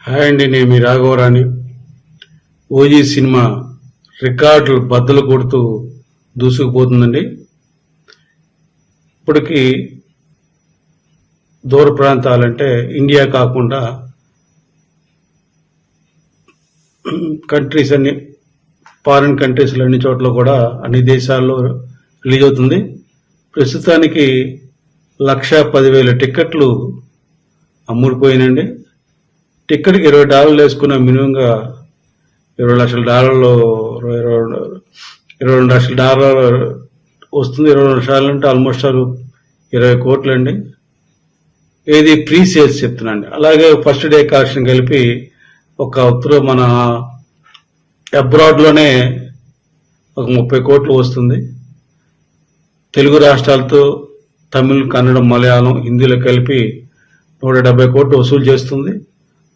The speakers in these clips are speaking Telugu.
హాయ్ అండి, నేను మీ రాఘవరాని. ఓజీ సినిమా రికార్డులు బద్దలు కొడుతూ దూసుకుపోతుందండి. ఇప్పటికీ దూర ప్రాంతాలంటే ఇండియా కాకుండా కంట్రీస్ అన్ని, ఫారిన్ కంట్రీస్లో అన్ని చోట్ల కూడా అన్ని దేశాల్లో రిలీజ్ అవుతుంది. ప్రస్తుతానికి 1,10,000 టికెట్లు అమ్ముడుపోయినండి. టికెట్కి $20 వేసుకున్న మినిమంగా $20 లక్షల $22 లక్షల వస్తుంది. 22 లక్షలు అంటే ఆల్మోస్ట్ 20 కోట్లు అండి. ఏది ప్రీ సేల్స్ చెప్తున్నాండి. అలాగే ఫస్ట్ డే కలెక్షన్ కలిపి మన అబ్రాడ్లోనే 30 కోట్లు వస్తుంది. తెలుగు రాష్ట్రాలతో తమిళ్, కన్నడం, మలయాళం, హిందీలో కలిపి 170 కోట్లు వసూలు చేస్తుంది.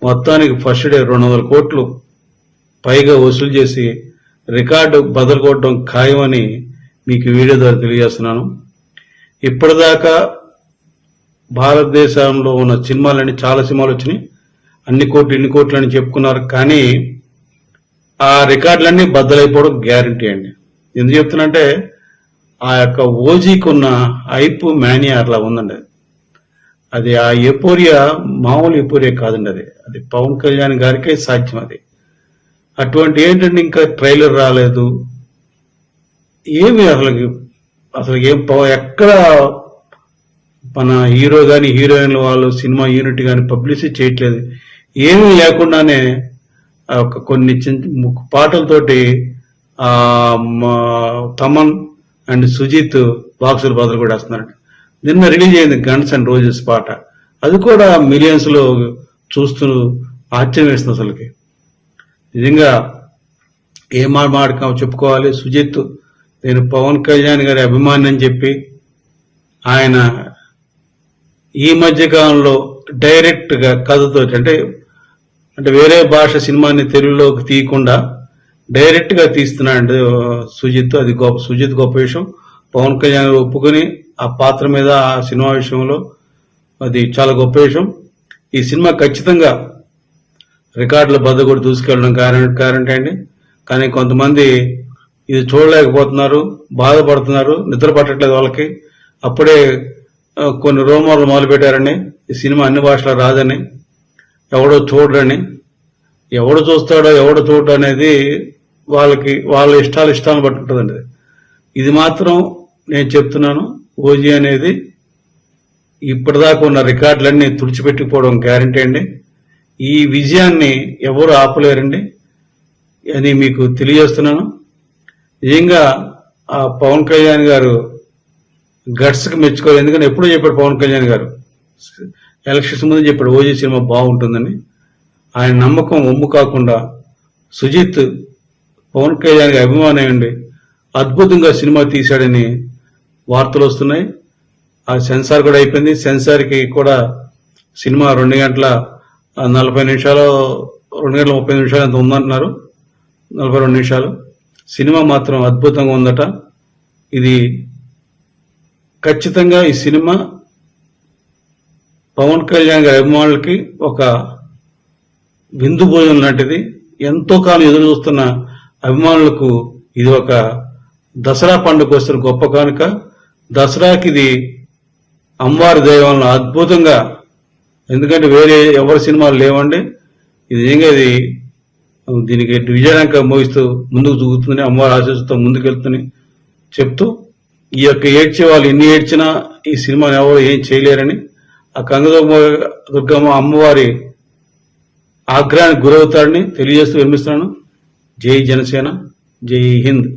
మొత్తానికి ఫస్ట్ డే 200 కోట్లు పైగా వసూలు చేసి రికార్డు బదులు కొట్టడం ఖాయమని మీకు వీడియో ద్వారా తెలియజేస్తున్నాను. ఇప్పటిదాకా భారతదేశంలో ఉన్న సినిమాలన్నీ చాలా సినిమాలు వచ్చినాయి. అన్ని కోట్లు ఇన్ని కోట్లు అని చెప్పుకున్నారు. కానీ ఆ రికార్డులన్నీ బద్దలైపోవడం గ్యారంటీ అండి. ఎందుకు చెప్తున్నంటే ఆ యొక్క ఓజీకి ఉన్న హైప్ మేనియా అట్లా ఉందండి. అది ఆ ఎపోరియా మామూలు ఎపోరియా కాదండి. అది పవన్ కళ్యాణ్ గారికే సాధ్యం. అది అటువంటి ఏంటంటే ఇంకా ట్రైలర్ రాలేదు, ఏమి అసలు ఏం ఎక్కడ మన హీరో కానీ హీరోయిన్ల వాళ్ళు సినిమా యూనిట్ కానీ పబ్లిసిటీ చేయట్లేదు. ఏమీ లేకుండానే కొన్ని పాటలతోటి తమన్ అండ్ సుజిత్ బాక్సులు బదులు కూడా వేస్తున్నారండి. నిన్న రిలీజ్ అయింది గన్స్ అండ్ రోజెస్ పాట. అది కూడా మిలియన్స్ లో చూస్తూ ఆశ్చర్యం వేస్తుంది. అసలుకి నిజంగా ఏం మాట్లాడుకో చెప్పుకోవాలి. సుజిత్, నేను పవన్ కళ్యాణ్ గారి అభిమాని అని చెప్పి ఆయన ఈ మధ్య కాలంలో డైరెక్ట్ గా కథతో అంటే వేరే భాష సినిమాని తెలుగులోకి తీయకుండా డైరెక్ట్ గా తీస్తున్నాడు సుజిత్. అది సుజిత్ గొప్ప విషయం. పవన్ కళ్యాణ్ ఒప్పుకొని ఆ పాత్ర మీద ఆ సినిమా విషయంలో అది చాలా గొప్ప విషయం. ఈ సినిమా ఖచ్చితంగా రికార్డుల బద్ద కూడా దూసుకెళ్ళడం గ్యారెంటీ అండి. కానీ కొంతమంది ఇది చూడలేకపోతున్నారు, బాధపడుతున్నారు, నిద్ర పట్టట్లేదు వాళ్ళకి. అప్పుడే కొన్ని రూమర్లు మొదలు పెట్టారని, ఈ సినిమా అన్ని భాషలో రాదని, ఎవడో చూడరని. ఎవడు చూస్తాడో ఎవడు చూడడం అనేది వాళ్ళ ఇష్టాలను బట్టి ఉంటుందండి. ఇది మాత్రం నేను చెప్తున్నాను, ఓజీ అనేది ఇప్పటిదాకా ఉన్న రికార్డులన్నీ తుడిచిపెట్టిపోవడం గ్యారంటీ అండి. ఈ విజయాన్ని ఎవరు ఆపలేరండి అని మీకు తెలియజేస్తున్నాను. నిజంగా ఆ పవన్ కళ్యాణ్ గారు గట్స్ కి మెచ్చుకోవాలి. ఎందుకంటే ఎప్పుడూ చెప్పాడు పవన్ కళ్యాణ్ గారు, ఎలక్షన్స్ ముందు చెప్పాడు ఓజీ సినిమా బాగుంటుందని. ఆయన నమ్మకం ఒమ్ము కాకుండా సుజిత్ పవన్ కళ్యాణ్ గారి అభిమానం అండి, అద్భుతంగా సినిమా తీశాడని వార్తలు వస్తున్నాయి. ఆ సెన్సార్ కూడా అయిపోయింది. సెన్సార్ కి కూడా సినిమా 2 గంటల 40 నిమిషాలు, 2 గంటల 30 నిమిషాలు ఎంత ఉందంటున్నారు. 42 నిమిషాలు. సినిమా మాత్రం అద్భుతంగా ఉందట. ఇది ఖచ్చితంగా ఈ సినిమా పవన్ కళ్యాణ్ గారి అభిమానులకి ఒక విందు భోజనం లాంటిది. ఎంతో కాలం ఎదురు చూస్తున్న అభిమానులకు ఇది ఒక దసరా పండుగ వస్తున్న గొప్ప కానుక. దసరాకి ఇది అమ్మవారి దైవంలో అద్భుతంగా, ఎందుకంటే వేరే ఎవరి సినిమాలు లేవండి. ఇది నిజంగా దీనికి విజయరంక మోగిస్తూ ముందుకు దూకుతుందని, అమ్మవారి ఆశీస్సుతో ముందుకెళ్తుందని చెప్తూ, ఈ యొక్క ఏడ్చే వాళ్ళు ఎన్ని ఏడ్చినా ఈ సినిమాని ఎవరు ఏం చేయలేరని, ఆ కనకదుర్గమ్మ అమ్మవారి ఆగ్రహానికి గురవుతాడని తెలియజేస్తూ వినిపిస్తున్నాను. జై జనసేన, జై హింద్.